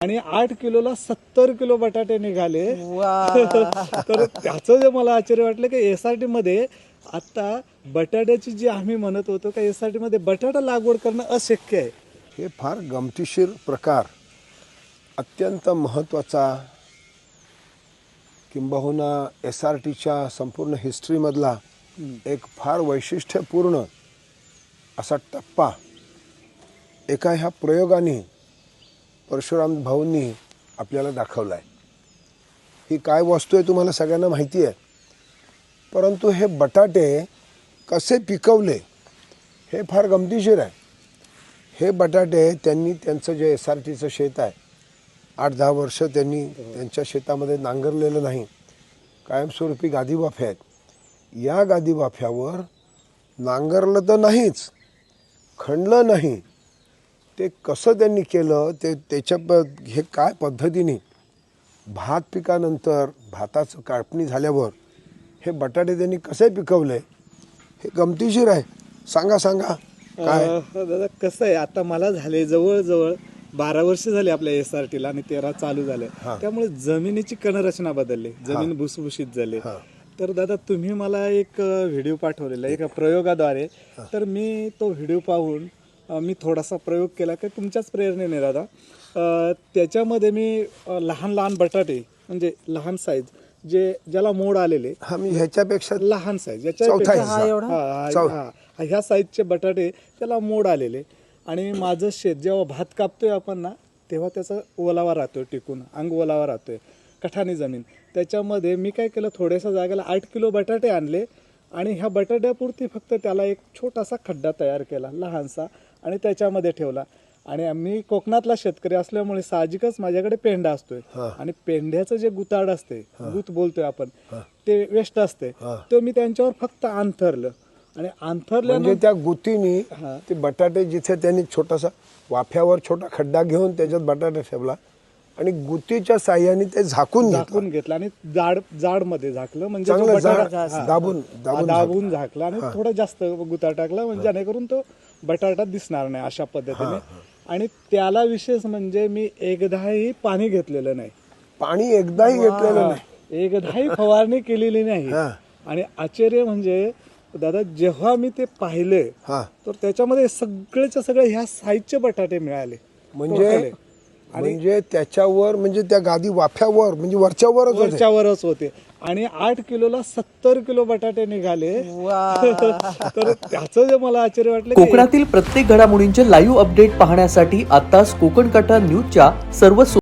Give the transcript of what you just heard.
आणि 8 किलोला 70 किलो बटाटे निघाले. तर त्याचं जे मला आश्चर्य वाटलं की एसआरटी मध्ये आता बटाट्याची जी आम्ही म्हणत होतो की एसआरटी मध्ये बटाटा लागवड करणं अशक्य आहे. हे फार गमतीशीर प्रकार, अत्यंत महत्त्वाचा, किंबहुना एसआरटीच्या संपूर्ण हिस्ट्रीमधला एक फार वैशिष्ट्यपूर्ण असा टप्पा एका ह्या प्रयोगाने परशुराम भाऊंनी आपल्याला दाखवला आहे. ही काय वस्तू आहे तुम्हाला सगळ्यांना माहिती आहे, परंतु हे बटाटे कसे पिकवले हे फार गमतीशीर आहे. हे बटाटे त्यांनी त्यांचं जे एसआरटीचं शेत आहे 8-10 वर्ष त्यांनी त्यांच्या शेतामध्ये नांगरलेलं नाही, कायमस्वरूपी गादीवाफ्या आहेत. या गादीवाफ्यावर नांगरलं तर नाहीच, खणलं नाही, ते कसं त्यांनी केलं ते हे काय पद्धतीने भात पिकानंतर भाताचं कापणी झाल्यावर हे बटाटे त्यांनी कसे पिकवले हे गमतीशीर आहे. सांगा काय. दादा कसं आहे, आता मला झाले जवळजवळ 12 वर्ष झाले आपल्या एसआरटीला आणि 13 चालू झाले. त्यामुळे जमिनीची कणरचना बदलली, जमीन भुसभुशीत झाली. तर दादा तुम्ही मला एक व्हिडिओ पाठवलेला एका प्रयोगाद्वारे, तर मी तो व्हिडिओ पाहून मी थोडासा प्रयोग केला की तुमच्याच प्रेरणेने दादा. त्याच्यामध्ये मी लहान लहान बटाटे म्हणजे लहान साईज ज्याला मोड आलेले, मी ह्याच्यापेक्षा लहान साईज ह्या साईजचे बटाटे त्याला मोड आलेले. आणि माझं शेत जेव्हा भात कापतोय आपण ना तेव्हा त्याचा ओलावा राहतोय, टिकून अंग ओलावा राहतोय, कठाणी जमीन. त्याच्यामध्ये मी काय केलं, थोड्याशा जागेला 8 किलो बटाटे आणले आणि ह्या बटाट्यापुरती फक्त त्याला एक छोटासा खड्डा तयार केला लहानसा आणि त्याच्यामध्ये ठेवला. आणि मी कोकणातला शेतकरी असल्यामुळे साहजिकच माझ्याकडे पेंडा असतोय आणि पेंड्याचं जे गुताड असते, गुत बोलतोय आपण, ते वेस्ट असते, तो मी त्यांच्यावर फक्त अंथरलं. आणि म्हणजे त्या गुतीने ते बटाटे जिथे त्यांनी छोटासा वाफ्यावर छोटा खड्डा घेऊन त्याच्यात बटाटा ठेवला आणि गुतीच्या साह्याने ते झाकून घेतलं आणि जाड मध्ये झाकलं, म्हणजे दाबून झाकलं आणि थोडं जास्त गुता टाकला, म्हणजे जेणेकरून तो बटाटा दिसणार नाही अशा पद्धतीने. आणि त्याला विशेष म्हणजे मी एकदाही पाणी घेतलेलं नाही, एकदाही फवारणी केलेली नाही. आणि आश्चर्य म्हणजे दादा जेव्हा मी ते पाहिले तर त्याच्यामध्ये सगळेच्या सगळे ह्या साईजचे बटाटे मिळाले. म्हणजे त्याच्यावर म्हणजे त्या गादी वाफ्यावर म्हणजे वरच्यावरच होते. आणि 8 किलोला 70 किलो बटाटे निघाले. तर त्याचं जे मला आश्चर्य वाटलं, कोकणातील प्रत्येक घडामोडींचे लाईव्ह अपडेट पाहण्यासाठी आताच कोकण कटा न्यूजच्या सर्व